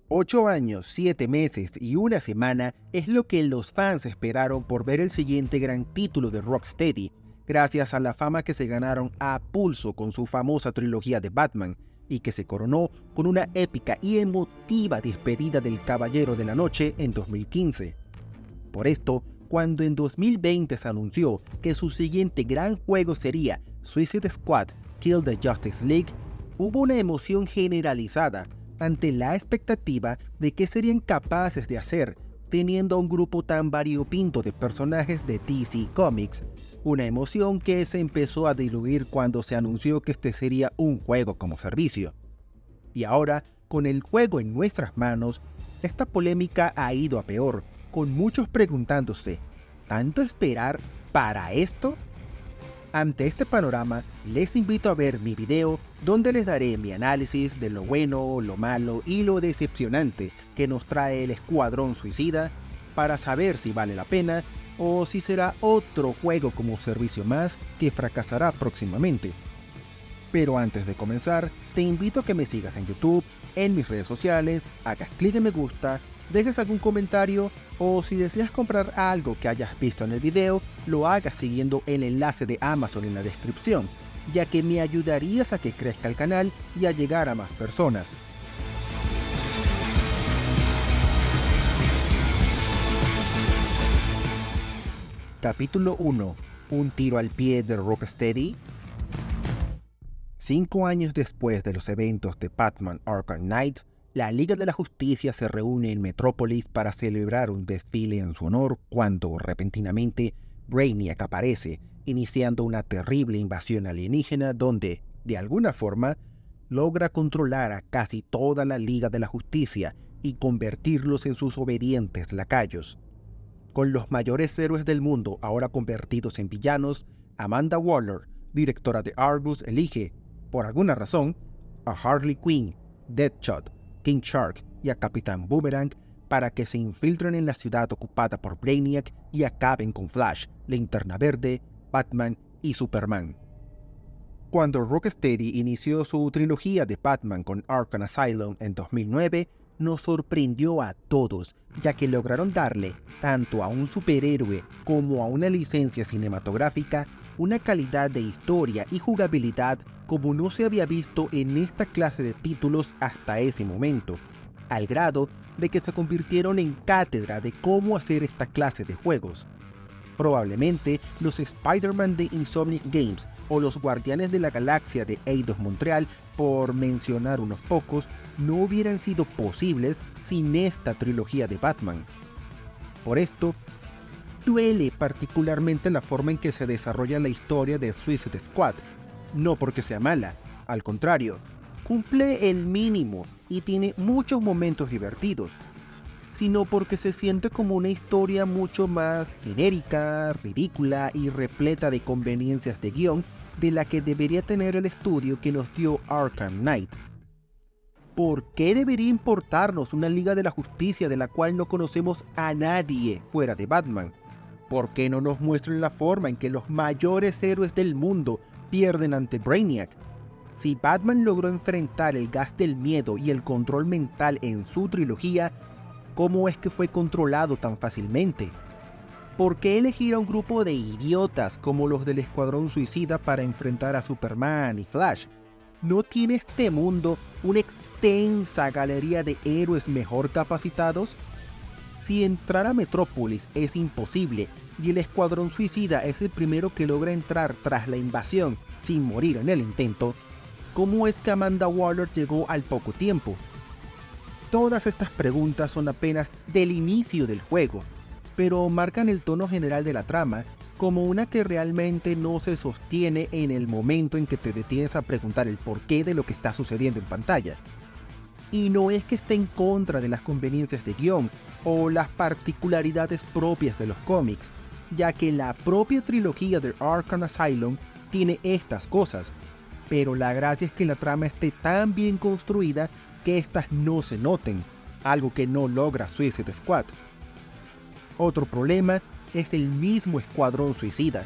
8 años, 7 meses y una semana es lo que los fans esperaron por ver el siguiente gran título de Rocksteady, gracias a la fama que se ganaron a pulso con su famosa trilogía de Batman, y que se coronó con una épica y emotiva despedida del Caballero de la Noche en 2015. Por esto, cuando en 2020 se anunció que su siguiente gran juego sería Suicide Squad Kill the Justice League, hubo una emoción generalizada ante la expectativa de qué serían capaces de hacer teniendo a un grupo tan variopinto de personajes de DC Comics, una emoción que se empezó a diluir cuando se anunció que este sería un juego como servicio. Y ahora, con el juego en nuestras manos, esta polémica ha ido a peor, con muchos preguntándose, ¿tanto esperar para esto? Ante este panorama, les invito a ver mi video donde les daré mi análisis de lo bueno, lo malo y lo decepcionante que nos trae el Escuadrón Suicida para saber si vale la pena o si será otro juego como servicio más que fracasará próximamente. Pero antes de comenzar, te invito a que me sigas en YouTube, en mis redes sociales, hagas clic en me gusta, dejes algún comentario o si deseas comprar algo que hayas visto en el video, lo hagas siguiendo el enlace de Amazon en la descripción, ya que me ayudarías a que crezca el canal y a llegar a más personas. Capítulo 1. Un tiro al pie de Rocksteady. 5 años después de los eventos de Batman Arkham Knight, la Liga de la Justicia se reúne en Metrópolis para celebrar un desfile en su honor cuando, repentinamente, Brainiac aparece, iniciando una terrible invasión alienígena donde, de alguna forma, logra controlar a casi toda la Liga de la Justicia y convertirlos en sus obedientes lacayos. Con los mayores héroes del mundo ahora convertidos en villanos, Amanda Waller, directora de Argus, elige, por alguna razón, a Harley Quinn, Deadshot, King Shark y a Capitán Boomerang para que se infiltren en la ciudad ocupada por Brainiac y acaben con Flash, Linterna Verde, Batman y Superman. Cuando Rocksteady inició su trilogía de Batman con Arkham Asylum en 2009, nos sorprendió a todos, ya que lograron darle, tanto a un superhéroe como a una licencia cinematográfica, una calidad de historia y jugabilidad como no se había visto en esta clase de títulos hasta ese momento, al grado de que se convirtieron en cátedra de cómo hacer esta clase de juegos. Probablemente los Spider-Man de Insomniac Games o los Guardianes de la Galaxia de Eidos Montreal, por mencionar unos pocos, no hubieran sido posibles sin esta trilogía de Batman. Por esto, duele particularmente la forma en que se desarrolla la historia de Suicide Squad, no porque sea mala, al contrario, cumple el mínimo y tiene muchos momentos divertidos, sino porque se siente como una historia mucho más genérica, ridícula y repleta de conveniencias de guión de la que debería tener el estudio que nos dio Arkham Knight. ¿Por qué debería importarnos una Liga de la Justicia de la cual no conocemos a nadie fuera de Batman? ¿Por qué no nos muestran la forma en que los mayores héroes del mundo pierden ante Brainiac? Si Batman logró enfrentar el gas del miedo y el control mental en su trilogía, ¿cómo es que fue controlado tan fácilmente? ¿Por qué elegir a un grupo de idiotas como los del Escuadrón Suicida para enfrentar a Superman y Flash? ¿No tiene este mundo una extensa galería de héroes mejor capacitados? Si entrar a Metrópolis es imposible y el Escuadrón Suicida es el primero que logra entrar tras la invasión sin morir en el intento, ¿cómo es que Amanda Waller llegó al poco tiempo? Todas estas preguntas son apenas del inicio del juego, pero marcan el tono general de la trama como una que realmente no se sostiene en el momento en que te detienes a preguntar el porqué de lo que está sucediendo en pantalla. Y no es que esté en contra de las conveniencias de guión o las particularidades propias de los cómics, ya que la propia trilogía de Arkham Asylum tiene estas cosas, pero la gracia es que la trama esté tan bien construida que estas no se noten, algo que no logra Suicide Squad. Otro problema es el mismo Escuadrón Suicida.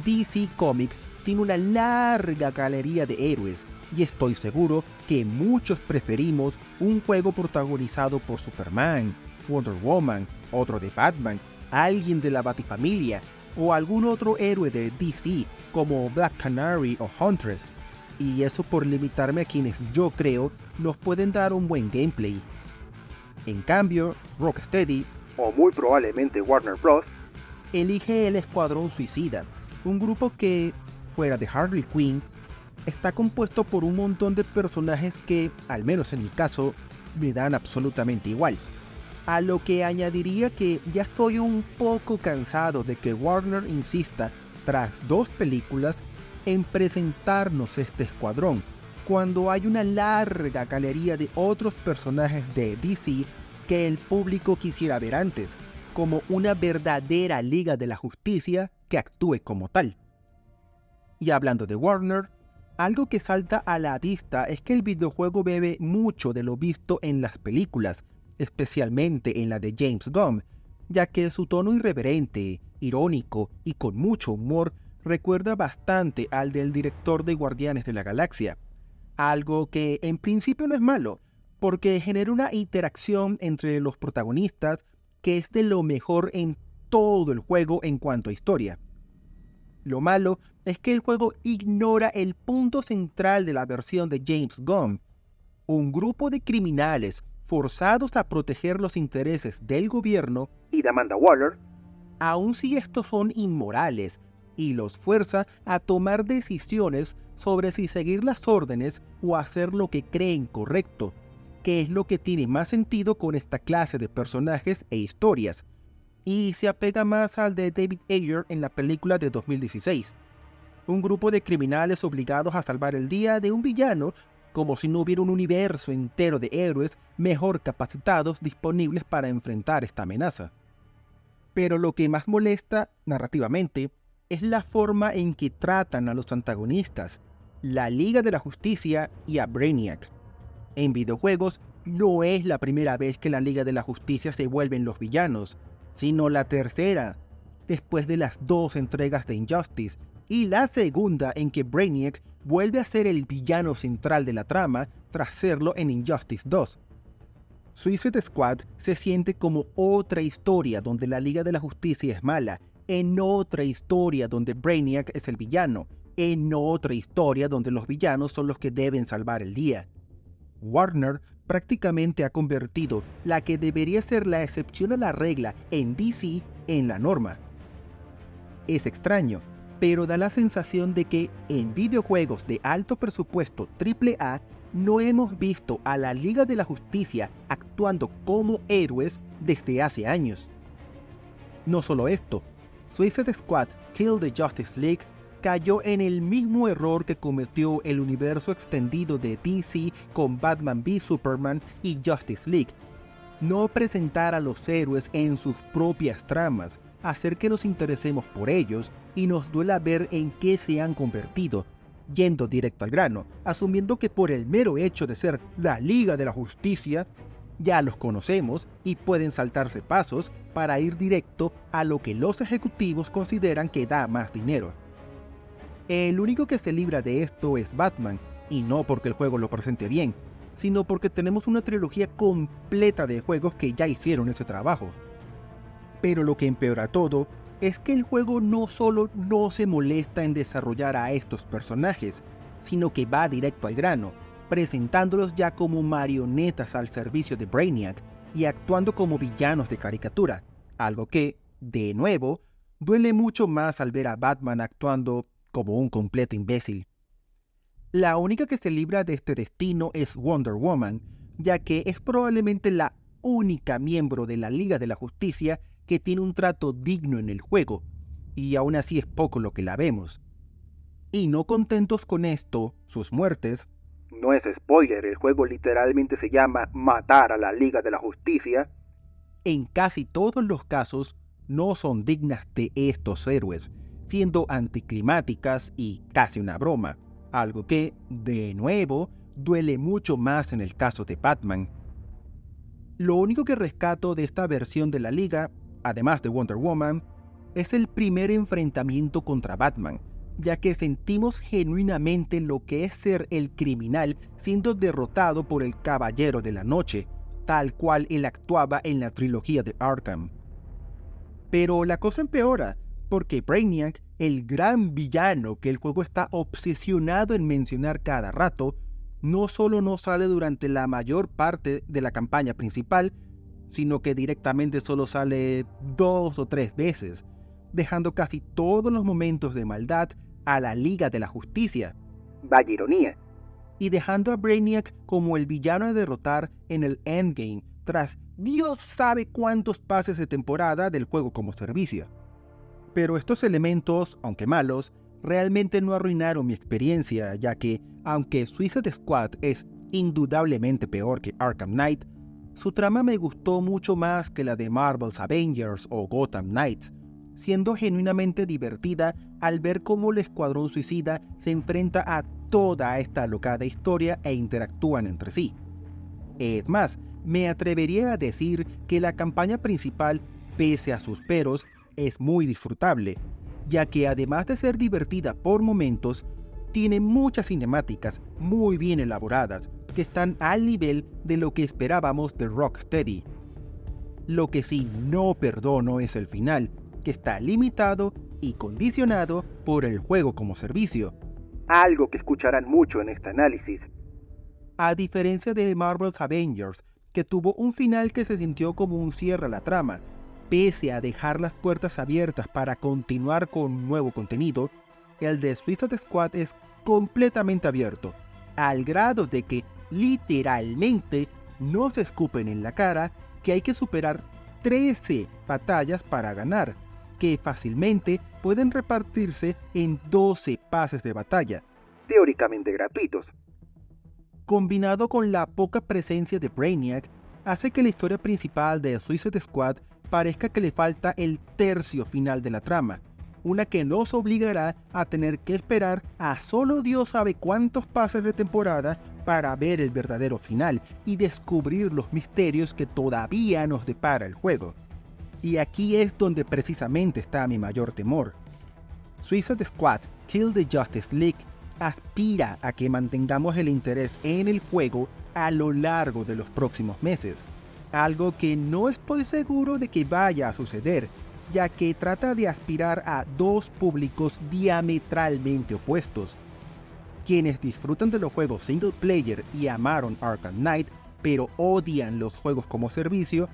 DC Comics tiene una larga galería de héroes, y estoy seguro que muchos preferimos un juego protagonizado por Superman, Wonder Woman, otro de Batman, alguien de la Batifamilia o algún otro héroe de DC como Black Canary o Huntress, y eso por limitarme a quienes yo creo nos pueden dar un buen gameplay. En cambio, Rocksteady, o muy probablemente Warner Bros., elige el Escuadrón Suicida, un grupo que, fuera de Harley Quinn, está compuesto por un montón de personajes que, al menos en mi caso, me dan absolutamente igual. A lo que añadiría que ya estoy un poco cansado de que Warner insista, tras 2 películas, en presentarnos este escuadrón, cuando hay una larga galería de otros personajes de DC que el público quisiera ver antes, como una verdadera Liga de la Justicia que actúe como tal. Y hablando de Warner, algo que salta a la vista es que el videojuego bebe mucho de lo visto en las películas, especialmente en la de James Gunn, ya que su tono irreverente, irónico y con mucho humor recuerda bastante al del director de Guardianes de la Galaxia, algo que en principio no es malo, porque genera una interacción entre los protagonistas que es de lo mejor en todo el juego en cuanto a historia. Lo malo es que el juego ignora el punto central de la versión de James Gunn: un grupo de criminales forzados a proteger los intereses del gobierno y de Amanda Waller, aun si estos son inmorales, y los fuerza a tomar decisiones sobre si seguir las órdenes o hacer lo que creen correcto, que es lo que tiene más sentido con esta clase de personajes e historias, y se apega más al de David Ayer en la película de 2016. Un grupo de criminales obligados a salvar el día de un villano, como si no hubiera un universo entero de héroes mejor capacitados disponibles para enfrentar esta amenaza. Pero lo que más molesta narrativamente es la forma en que tratan a los antagonistas, la Liga de la Justicia y a Brainiac. En videojuegos no es la primera vez que la Liga de la Justicia se vuelven los villanos, sino la tercera, después de las 2 entregas de Injustice, y la segunda en que Brainiac vuelve a ser el villano central de la trama tras serlo en Injustice 2. Suicide Squad se siente como otra historia donde la Liga de la Justicia es mala, en otra historia donde Brainiac es el villano, en otra historia donde los villanos son los que deben salvar el día. Warner prácticamente ha convertido la que debería ser la excepción a la regla en DC en la norma. Es extraño, pero da la sensación de que en videojuegos de alto presupuesto AAA no hemos visto a la Liga de la Justicia actuando como héroes desde hace años. No solo esto, Suicide Squad Kill the Justice League cayó en el mismo error que cometió el universo extendido de DC con Batman v Superman y Justice League: no presentar a los héroes en sus propias tramas, hacer que nos interesemos por ellos y nos duela ver en qué se han convertido, yendo directo al grano, asumiendo que por el mero hecho de ser la Liga de la Justicia, ya los conocemos y pueden saltarse pasos para ir directo a lo que los ejecutivos consideran que da más dinero. El único que se libra de esto es Batman, y no porque el juego lo presente bien, sino porque tenemos una trilogía completa de juegos que ya hicieron ese trabajo. Pero lo que empeora todo es que el juego no solo no se molesta en desarrollar a estos personajes, sino que va directo al grano, presentándolos ya como marionetas al servicio de Brainiac y actuando como villanos de caricatura, algo que, de nuevo, duele mucho más al ver a Batman actuando como un completo imbécil. La única que se libra de este destino es Wonder Woman, ya que es probablemente la única miembro de la Liga de la Justicia que tiene un trato digno en el juego, y aún así es poco lo que la vemos. Y no contentos con esto, sus muertes, no es spoiler, el juego literalmente se llama Matar a la Liga de la Justicia, en casi todos los casos no son dignas de estos héroes, siendo anticlimáticas y casi una broma, algo que, de nuevo, duele mucho más en el caso de Batman. Lo único que rescato de esta versión de la Liga, además de Wonder Woman, es el primer enfrentamiento contra Batman, ya que sentimos genuinamente lo que es ser el criminal siendo derrotado por el Caballero de la Noche, tal cual él actuaba en la trilogía de Arkham. Pero la cosa empeora, porque Brainiac, el gran villano que el juego está obsesionado en mencionar cada rato, no solo no sale durante la mayor parte de la campaña principal, sino que directamente solo sale 2 o 3 veces, dejando casi todos los momentos de maldad a la Liga de la Justicia. Vaya ironía. Y dejando a Brainiac como el villano a derrotar en el endgame, tras Dios sabe cuántos pases de temporada del juego como servicio. Pero estos elementos, aunque malos, realmente no arruinaron mi experiencia, ya que, aunque Suicide Squad es indudablemente peor que Arkham Knight, su trama me gustó mucho más que la de Marvel's Avengers o Gotham Knights, siendo genuinamente divertida al ver cómo el Escuadrón Suicida se enfrenta a toda esta alocada historia e interactúan entre sí. Es más, me atrevería a decir que la campaña principal, pese a sus peros, es muy disfrutable, ya que además de ser divertida por momentos, tiene muchas cinemáticas muy bien elaboradas que están al nivel de lo que esperábamos de Rocksteady. Lo que sí no perdono es el final, que está limitado y condicionado por el juego como servicio, algo que escucharán mucho en este análisis. A diferencia de Marvel's Avengers, que tuvo un final que se sintió como un cierre a la trama, pese a dejar las puertas abiertas para continuar con nuevo contenido, el de Suicide Squad es completamente abierto, al grado de que literalmente nos escupen en la cara que hay que superar 13 batallas para ganar, que fácilmente pueden repartirse en 12 pases de batalla, teóricamente gratuitos. Combinado con la poca presencia de Brainiac, hace que la historia principal de Suicide Squad parezca que le falta el tercio final de la trama, una que nos obligará a tener que esperar a solo Dios sabe cuántos pases de temporada para ver el verdadero final y descubrir los misterios que todavía nos depara el juego. Y aquí es donde precisamente está mi mayor temor. Suicide Squad Kill the Justice League aspira a que mantengamos el interés en el juego a lo largo de los próximos meses, algo que no estoy seguro de que vaya a suceder, ya que trata de aspirar a dos públicos diametralmente opuestos: quienes disfrutan de los juegos single player y amaron Arkham Knight, pero odian los juegos como servicio,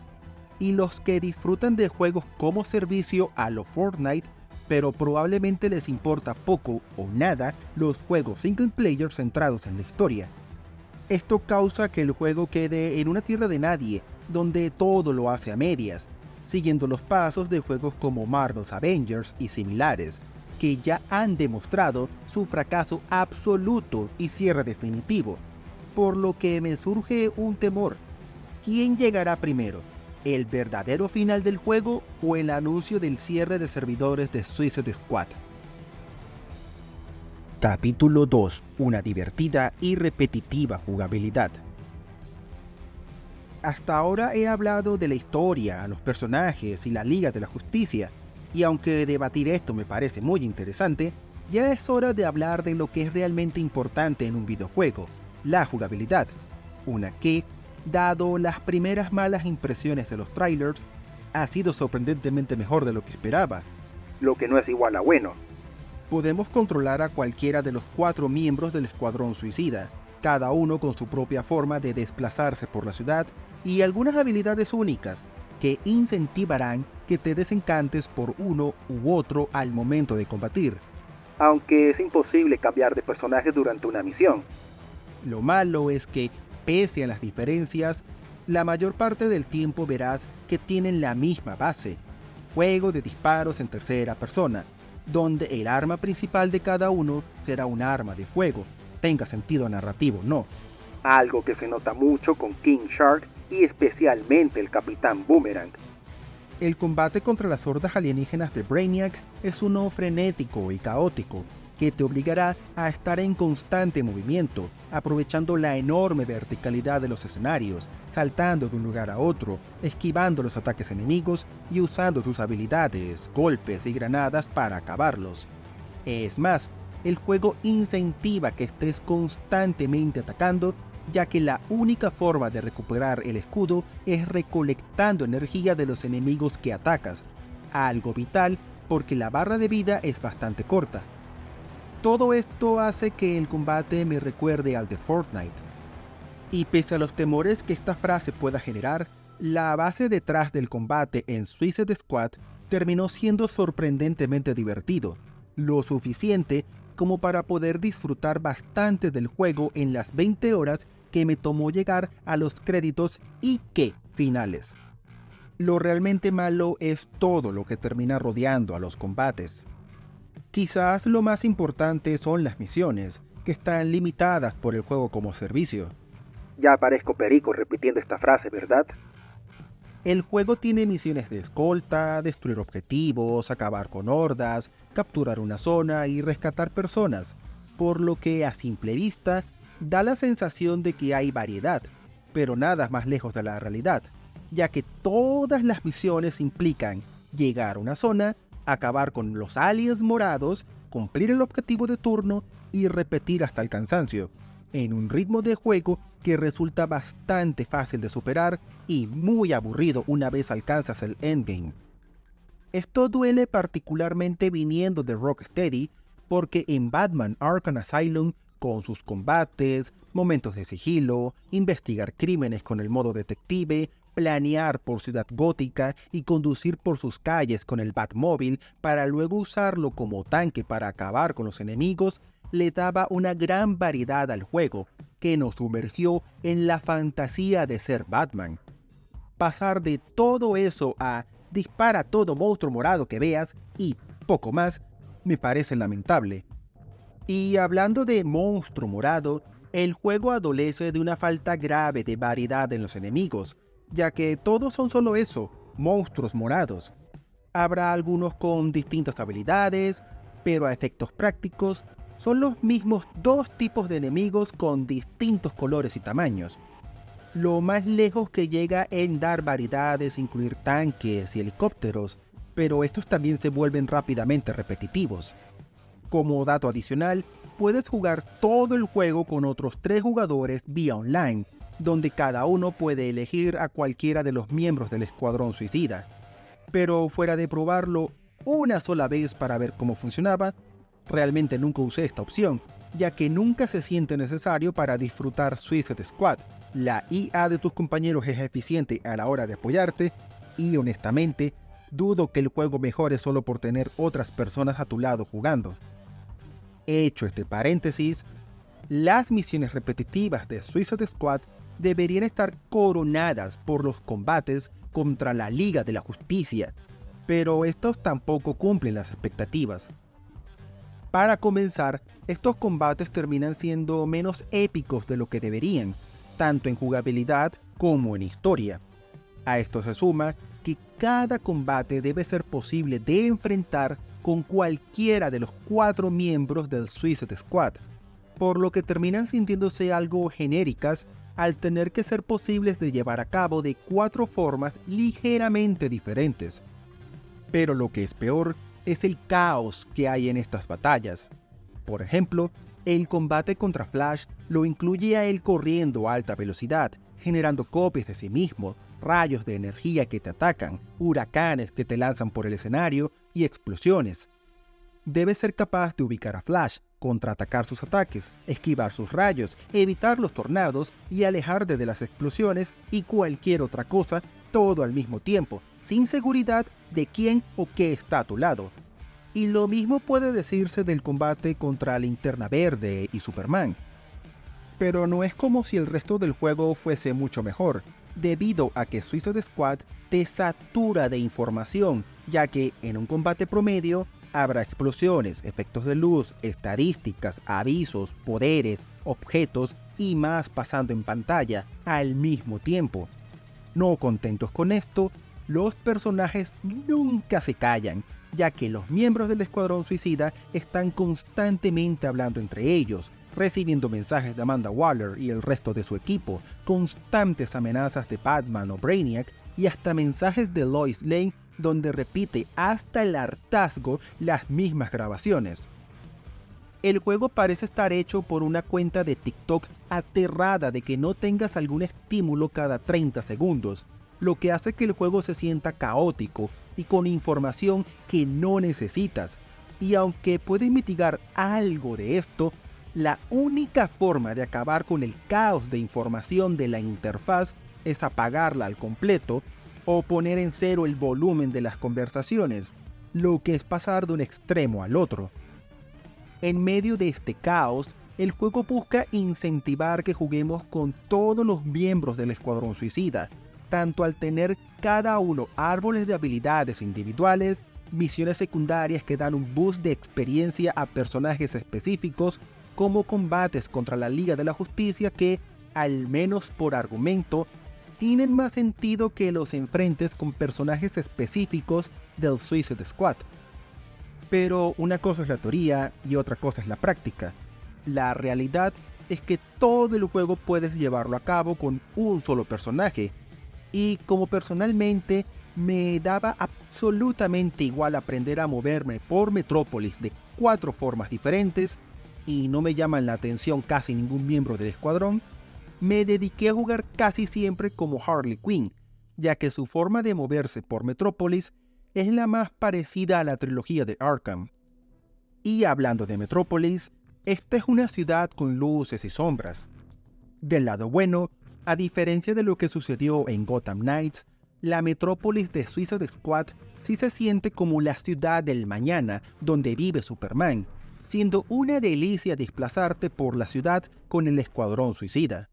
y los que disfrutan de juegos como servicio a lo Fortnite, pero probablemente les importa poco o nada los juegos single player centrados en la historia. Esto causa que el juego quede en una tierra de nadie, donde todo lo hace a medias, siguiendo los pasos de juegos como Marvel's Avengers y similares, que ya han demostrado su fracaso absoluto y cierre definitivo, por lo que me surge un temor. ¿Quién llegará primero? ¿El verdadero final del juego o el anuncio del cierre de servidores de Suicide Squad? Capítulo 2. Una divertida y repetitiva jugabilidad. Hasta ahora he hablado de la historia, los personajes y la Liga de la Justicia, y aunque debatir esto me parece muy interesante, ya es hora de hablar de lo que es realmente importante en un videojuego, la jugabilidad, una que, dado las primeras malas impresiones de los trailers, ha sido sorprendentemente mejor de lo que esperaba, lo que no es igual a bueno. Podemos controlar a cualquiera de los 4 miembros del Escuadrón Suicida, cada uno con su propia forma de desplazarse por la ciudad y algunas habilidades únicas que incentivarán que te desencantes por uno u otro al momento de combatir, aunque es imposible cambiar de personaje durante una misión. Lo malo es que, pese a las diferencias, la mayor parte del tiempo verás que tienen la misma base: juego de disparos en tercera persona, donde el arma principal de cada uno será un arma de fuego, tenga sentido narrativo o no. Algo que se nota mucho con King Shark y especialmente el Capitán Boomerang. El combate contra las hordas alienígenas de Brainiac es uno frenético y caótico, que te obligará a estar en constante movimiento, aprovechando la enorme verticalidad de los escenarios, saltando de un lugar a otro, esquivando los ataques enemigos y usando tus habilidades, golpes y granadas para acabarlos. Es más, el juego incentiva que estés constantemente atacando, ya que la única forma de recuperar el escudo es recolectando energía de los enemigos que atacas, algo vital porque la barra de vida es bastante corta. Todo esto hace que el combate me recuerde al de Fortnite. Y pese a los temores que esta frase pueda generar, la base detrás del combate en Suicide Squad terminó siendo sorprendentemente divertido, lo suficiente como para poder disfrutar bastante del juego en las 20 horas que me tomó llegar a los créditos y qué finales. Lo realmente malo es todo lo que termina rodeando a los combates. Quizás lo más importante son las misiones, que están limitadas por el juego como servicio. Ya parezco perico repitiendo esta frase, ¿verdad? El juego tiene misiones de escolta, destruir objetivos, acabar con hordas, capturar una zona y rescatar personas, por lo que a simple vista da la sensación de que hay variedad, pero nada más lejos de la realidad, ya que todas las misiones implican llegar a una zona, acabar con los aliens morados, cumplir el objetivo de turno y repetir hasta el cansancio, en un ritmo de juego que resulta bastante fácil de superar y muy aburrido una vez alcanzas el endgame. Esto duele particularmente viniendo de Rocksteady, porque en Batman Arkham Asylum, con sus combates, momentos de sigilo, investigar crímenes con el modo detective, planear por Ciudad Gótica y conducir por sus calles con el Batmóvil para luego usarlo como tanque para acabar con los enemigos, le daba una gran variedad al juego, que nos sumergió en la fantasía de ser Batman. Pasar de todo eso a dispara a todo monstruo morado que veas y poco más, me parece lamentable. Y hablando de monstruo morado, el juego adolece de una falta grave de variedad en los enemigos, ya que todos son solo eso, monstruos morados. Habrá algunos con distintas habilidades, pero a efectos prácticos, son los mismos dos tipos de enemigos con distintos colores y tamaños. Lo más lejos que llega en dar variedad es incluir tanques y helicópteros, pero estos también se vuelven rápidamente repetitivos. Como dato adicional, puedes jugar todo el juego con otros 3 jugadores vía online, donde cada uno puede elegir a cualquiera de los miembros del Escuadrón Suicida. Pero fuera de probarlo una sola vez para ver cómo funcionaba, realmente nunca usé esta opción, ya que nunca se siente necesario para disfrutar Suicide Squad. La IA de tus compañeros es eficiente a la hora de apoyarte y honestamente dudo que el juego mejore solo por tener otras personas a tu lado jugando. Hecho este paréntesis, las misiones repetitivas de Suicide Squad deberían estar coronadas por los combates contra la Liga de la Justicia, pero estos tampoco cumplen las expectativas. Para comenzar, estos combates terminan siendo menos épicos de lo que deberían, tanto en jugabilidad como en historia. A esto se suma que cada combate debe ser posible de enfrentar con cualquiera de los 4 miembros del Suicide Squad, por lo que terminan sintiéndose algo genéricas al tener que ser posibles de llevar a cabo de 4 formas ligeramente diferentes. Pero lo que es peor es el caos que hay en estas batallas. Por ejemplo, el combate contra Flash lo incluye a él corriendo a alta velocidad, generando copias de sí mismo, rayos de energía que te atacan, huracanes que te lanzan por el escenario y explosiones. Debes ser capaz de ubicar a Flash, contraatacar sus ataques, esquivar sus rayos, evitar los tornados y alejarte de las explosiones y cualquier otra cosa, todo al mismo tiempo, sin seguridad de quién o qué está a tu lado. Y lo mismo puede decirse del combate contra Linterna Verde y Superman. Pero no es como si el resto del juego fuese mucho mejor, debido a que Suicide Squad te satura de información, ya que en un combate promedio habrá explosiones, efectos de luz, estadísticas, avisos, poderes, objetos y más pasando en pantalla al mismo tiempo. No contentos con esto, los personajes nunca se callan, ya que los miembros del Escuadrón Suicida están constantemente hablando entre ellos, recibiendo mensajes de Amanda Waller y el resto de su equipo, constantes amenazas de Batman o Brainiac y hasta mensajes de Lois Lane donde repite hasta el hartazgo las mismas grabaciones. El juego parece estar hecho por una cuenta de TikTok aterrada de que no tengas algún estímulo cada 30 segundos, lo que hace que el juego se sienta caótico y con información que no necesitas. Y aunque puedes mitigar algo de esto, la única forma de acabar con el caos de información de la interfaz es apagarla al completo o poner en cero el volumen de las conversaciones, lo que es pasar de un extremo al otro. En medio de este caos, el juego busca incentivar que juguemos con todos los miembros del Escuadrón Suicida, tanto al tener cada uno árboles de habilidades individuales, misiones secundarias que dan un boost de experiencia a personajes específicos, como combates contra la Liga de la Justicia que, al menos por argumento, tienen más sentido que los enfrentes con personajes específicos del Suicide Squad. Pero una cosa es la teoría y otra cosa es la práctica. La realidad es que todo el juego puedes llevarlo a cabo con un solo personaje, y como personalmente me daba absolutamente igual aprender a moverme por Metrópolis de 4 formas diferentes, y no me llaman la atención casi ningún miembro del escuadrón, me dediqué a jugar casi siempre como Harley Quinn, ya que su forma de moverse por Metrópolis es la más parecida a la trilogía de Arkham. Y hablando de Metrópolis, esta es una ciudad con luces y sombras. Del lado bueno, a diferencia de lo que sucedió en Gotham Knights, la Metrópolis de Suicide Squad sí se siente como la ciudad del mañana donde vive Superman, siendo una delicia desplazarte por la ciudad con el Escuadrón Suicida.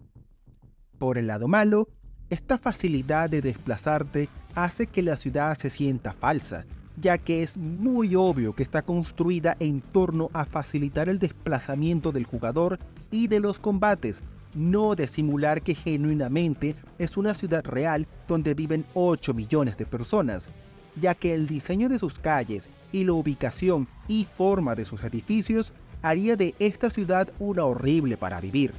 Por el lado malo, esta facilidad de desplazarte hace que la ciudad se sienta falsa, ya que es muy obvio que está construida en torno a facilitar el desplazamiento del jugador y de los combates, no de simular que genuinamente es una ciudad real donde viven 8 millones de personas, ya que el diseño de sus calles y la ubicación y forma de sus edificios haría de esta ciudad una horrible para vivir.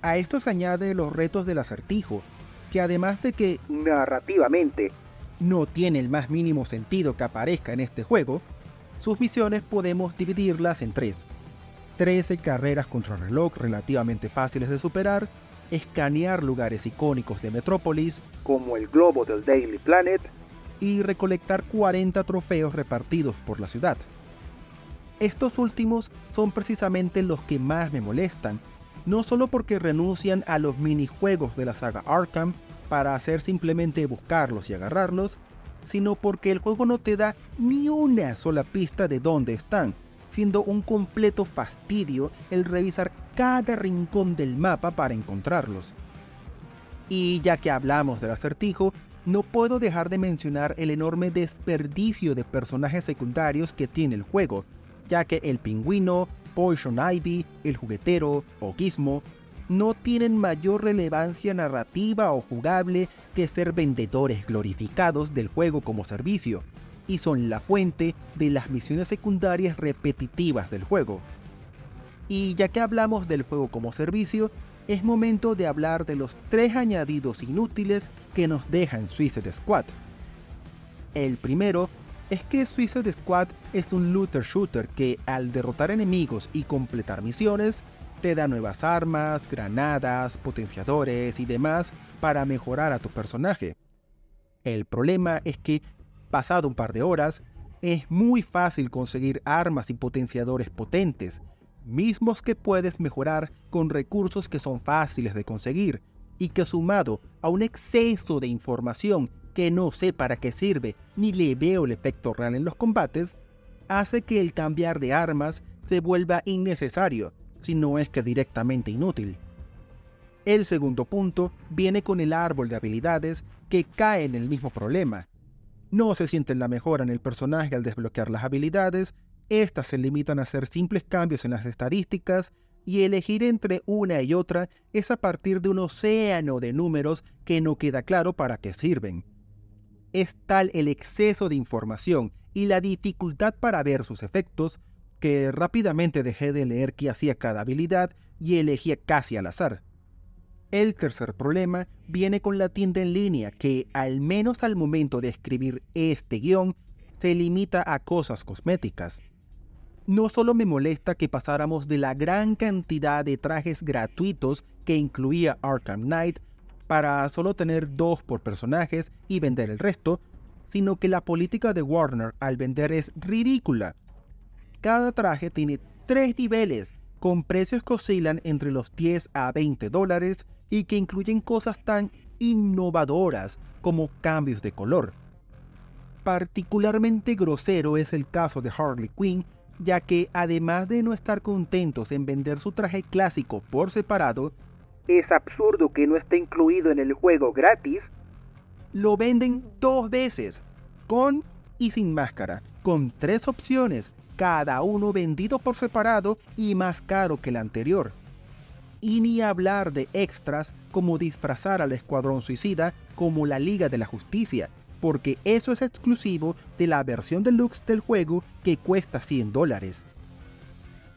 A esto se añade los retos del acertijo, que además de que narrativamente no tiene el más mínimo sentido que aparezca en este juego, sus misiones podemos dividirlas en 3. 13 carreras contra reloj relativamente fáciles de superar, escanear lugares icónicos de Metrópolis, como el globo del Daily Planet, y recolectar 40 trofeos repartidos por la ciudad. Estos últimos son precisamente los que más me molestan, no solo porque renuncian a los minijuegos de la saga Arkham para hacer simplemente buscarlos y agarrarlos, sino porque el juego no te da ni una sola pista de dónde están, siendo un completo fastidio el revisar cada rincón del mapa para encontrarlos. Y ya que hablamos del acertijo, no puedo dejar de mencionar el enorme desperdicio de personajes secundarios que tiene el juego, ya que el Pingüino, Poison Ivy, el Juguetero o Gizmo no tienen mayor relevancia narrativa o jugable que ser vendedores glorificados del juego como servicio, y son la fuente de las misiones secundarias repetitivas del juego. Y ya que hablamos del juego como servicio, es momento de hablar de los 3 añadidos inútiles que nos dejan Suicide Squad. El primero es que Suicide Squad es un looter shooter que, al derrotar enemigos y completar misiones, te da nuevas armas, granadas, potenciadores y demás para mejorar a tu personaje. El problema es que, pasado un par de horas, es muy fácil conseguir armas y potenciadores potentes, mismos que puedes mejorar con recursos que son fáciles de conseguir, y que sumado a un exceso de información que no sé para qué sirve ni le veo el efecto real en los combates, hace que el cambiar de armas se vuelva innecesario, si no es que directamente inútil. El segundo punto viene con el árbol de habilidades, que cae en el mismo problema. No se siente la mejora en el personaje al desbloquear las habilidades, estas se limitan a hacer simples cambios en las estadísticas, y elegir entre una y otra es a partir de un océano de números que no queda claro para qué sirven. Es tal el exceso de información y la dificultad para ver sus efectos, que rápidamente dejé de leer qué hacía cada habilidad y elegía casi al azar. El tercer problema viene con la tienda en línea, que al menos al momento de escribir este guión, se limita a cosas cosméticas. No solo me molesta que pasáramos de la gran cantidad de trajes gratuitos que incluía Arkham Knight para solo tener 2 por personajes y vender el resto, sino que la política de Warner al vender es ridícula. Cada traje tiene 3 niveles, con precios que oscilan entre los 10 a 20 dólares y que incluyen cosas tan innovadoras como cambios de color. Particularmente grosero es el caso de Harley Quinn, ya que además de no estar contentos en vender su traje clásico por separado, es absurdo que no esté incluido en el juego gratis, lo venden 2 veces, con y sin máscara, con 3 opciones, cada uno vendido por separado y más caro que el anterior. Y ni hablar de extras como disfrazar al Escuadrón Suicida como la Liga de la Justicia, porque eso es exclusivo de la versión deluxe del juego que cuesta $100.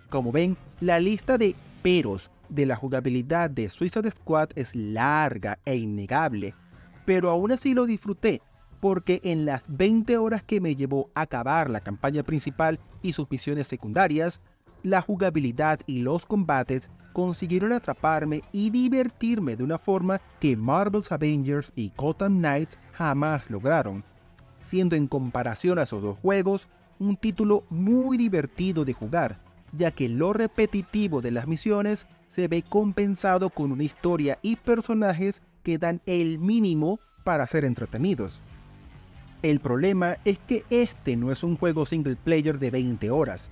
Como ven, la lista de peros de la jugabilidad de Suicide Squad es larga e innegable, pero aún así lo disfruté, porque en las 20 horas que me llevó a acabar la campaña principal y sus misiones secundarias, la jugabilidad y los combates consiguieron atraparme y divertirme de una forma que Marvel's Avengers y Gotham Knights jamás lograron, siendo en comparación a esos 2 juegos un título muy divertido de jugar, ya que lo repetitivo de las misiones se ve compensado con una historia y personajes que dan el mínimo para ser entretenidos. El problema es que este no es un juego single player de 20 horas,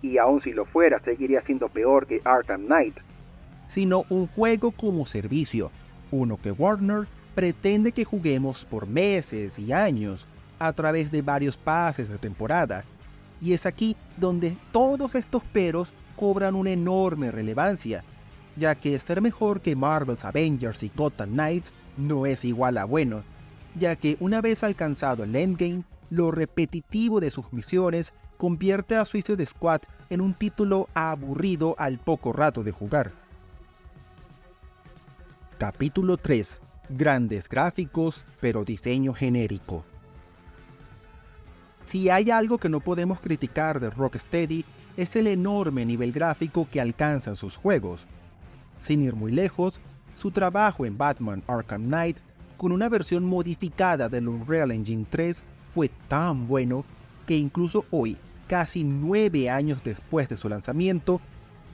y aun si lo fuera seguiría siendo peor que Arkham Knight, sino un juego como servicio, uno que Warner pretende que juguemos por meses y años a través de varios pases de temporada, y es aquí donde todos estos peros cobran una enorme relevancia, ya que ser mejor que Marvel's Avengers y Gotham Knights no es igual a bueno, ya que una vez alcanzado el endgame, lo repetitivo de sus misiones convierte a Suicide Squad en un título aburrido al poco rato de jugar. Capítulo 3. Grandes gráficos, pero diseño genérico. Si hay algo que no podemos criticar de Rocksteady, es el enorme nivel gráfico que alcanzan sus juegos. Sin ir muy lejos, su trabajo en Batman Arkham Knight, con una versión modificada del Unreal Engine 3, fue tan bueno que incluso hoy, casi 9 años después de su lanzamiento,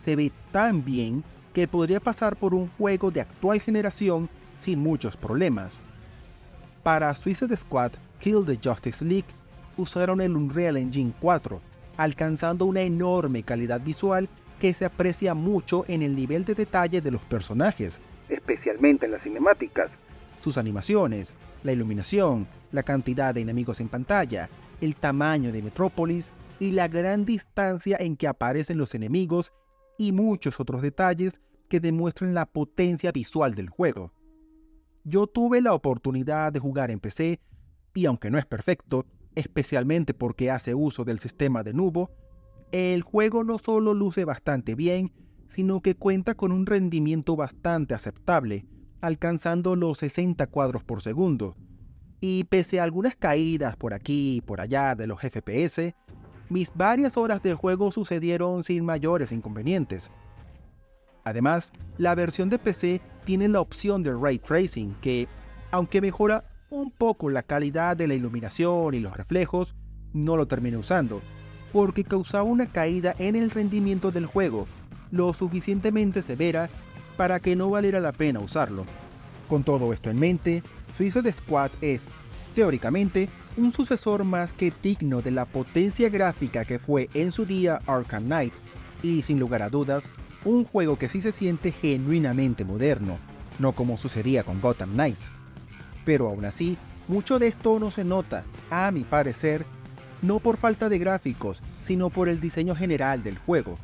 se ve tan bien que podría pasar por un juego de actual generación sin muchos problemas. Para Suicide Squad Kill the Justice League usaron el Unreal Engine 4, alcanzando una enorme calidad visual que se aprecia mucho en el nivel de detalle de los personajes, especialmente en las cinemáticas, sus animaciones, la iluminación, la cantidad de enemigos en pantalla, el tamaño de Metrópolis y la gran distancia en que aparecen los enemigos y muchos otros detalles que demuestran la potencia visual del juego. Yo tuve la oportunidad de jugar en PC y aunque no es perfecto, especialmente porque hace uso del sistema de Nubo, el juego no solo luce bastante bien, sino que cuenta con un rendimiento bastante aceptable, alcanzando los 60 cuadros por segundo. Y pese a algunas caídas por aquí y por allá de los FPS, mis varias horas de juego sucedieron sin mayores inconvenientes. Además, la versión de PC tiene la opción de Ray Tracing que, aunque mejora un poco la calidad de la iluminación y los reflejos, no lo terminé usando, porque causaba una caída en el rendimiento del juego, lo suficientemente severa para que no valiera la pena usarlo. Con todo esto en mente, Suicide Squad es, teóricamente, un sucesor más que digno de la potencia gráfica que fue en su día Arkham Knight, y sin lugar a dudas, un juego que sí se siente genuinamente moderno, no como sucedía con Gotham Knights. Pero aún así, mucho de esto no se nota, a mi parecer, no por falta de gráficos, sino por el diseño general del juego.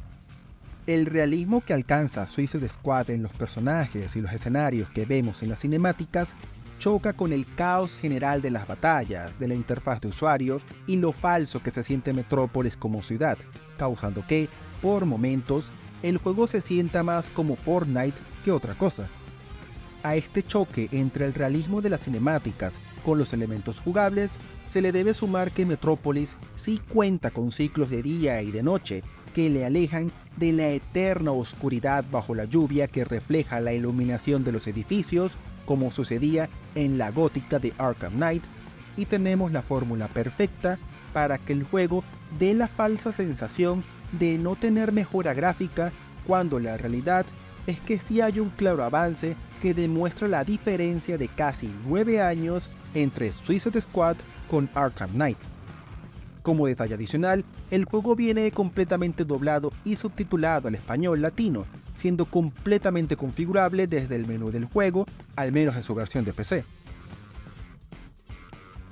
El realismo que alcanza Suicide Squad en los personajes y los escenarios que vemos en las cinemáticas choca con el caos general de las batallas, de la interfaz de usuario y lo falso que se siente Metrópolis como ciudad, causando que, por momentos, el juego se sienta más como Fortnite que otra cosa. A este choque entre el realismo de las cinemáticas con los elementos jugables se le debe sumar que Metrópolis sí cuenta con ciclos de día y de noche que le alejan de la eterna oscuridad bajo la lluvia que refleja la iluminación de los edificios, como sucedía en la gótica de Arkham Knight, y tenemos la fórmula perfecta para que el juego dé la falsa sensación de no tener mejora gráfica, cuando la realidad es que sí hay un claro avance que demuestra la diferencia de casi 9 años entre Suicide Squad con Arkham Knight. Como detalle adicional, el juego viene completamente doblado y subtitulado al español latino, siendo completamente configurable desde el menú del juego, al menos en su versión de PC.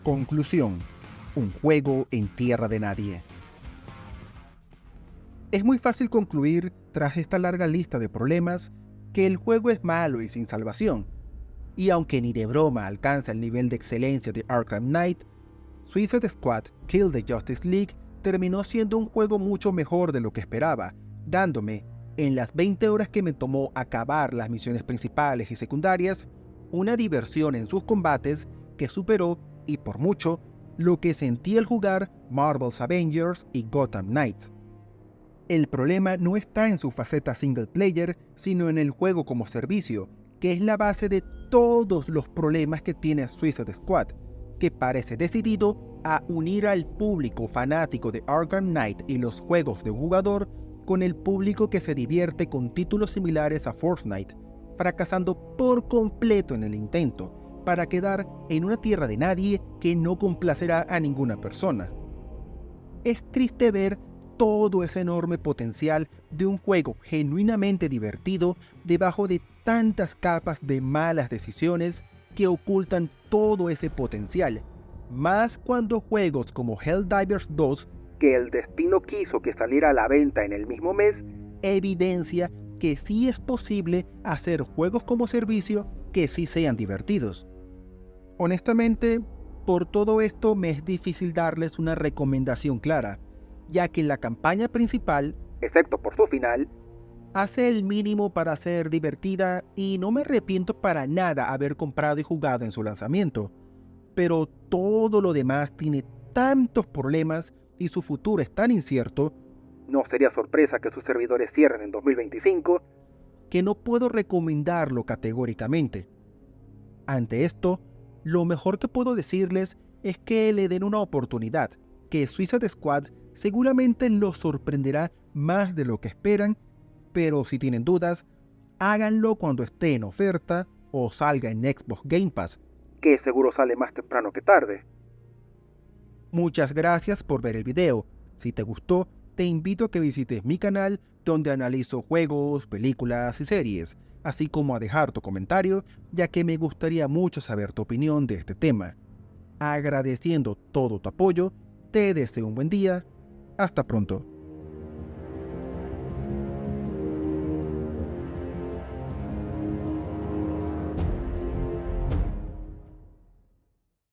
Conclusión: un juego en tierra de nadie. Es muy fácil concluir, tras esta larga lista de problemas, que el juego es malo y sin salvación. Y aunque ni de broma alcanza el nivel de excelencia de Arkham Knight, Suicide Squad Kill the Justice League terminó siendo un juego mucho mejor de lo que esperaba, dándome, en las 20 horas que me tomó acabar las misiones principales y secundarias, una diversión en sus combates que superó, y por mucho, lo que sentí al jugar Marvel's Avengers y Gotham Knights. El problema no está en su faceta single player, sino en el juego como servicio, que es la base de todos los problemas que tiene Suicide Squad, que parece decidido a unir al público fanático de Arkham Knight y los juegos de un jugador con el público que se divierte con títulos similares a Fortnite, fracasando por completo en el intento, para quedar en una tierra de nadie que no complacerá a ninguna persona. Es triste ver todo ese enorme potencial de un juego genuinamente divertido debajo de tantas capas de malas decisiones que ocultan todo ese potencial, más cuando juegos como Helldivers 2, que el destino quiso que saliera a la venta en el mismo mes, evidencia que sí es posible hacer juegos como servicio que sí sean divertidos. Honestamente, por todo esto me es difícil darles una recomendación clara, ya que la campaña principal, excepto por su final, hace el mínimo para ser divertida y no me arrepiento para nada haber comprado y jugado en su lanzamiento. Pero todo lo demás tiene tantos problemas y su futuro es tan incierto, no sería sorpresa que sus servidores cierren en 2025, que no puedo recomendarlo categóricamente. Ante esto, lo mejor que puedo decirles es que le den una oportunidad, que Suicide Squad seguramente los sorprenderá más de lo que esperan, pero si tienen dudas, háganlo cuando esté en oferta o salga en Xbox Game Pass, que seguro sale más temprano que tarde. Muchas gracias por ver el video. Si te gustó, te invito a que visites mi canal donde analizo juegos, películas y series, así como a dejar tu comentario, ya que me gustaría mucho saber tu opinión de este tema. Agradeciendo todo tu apoyo, te deseo un buen día. Hasta pronto.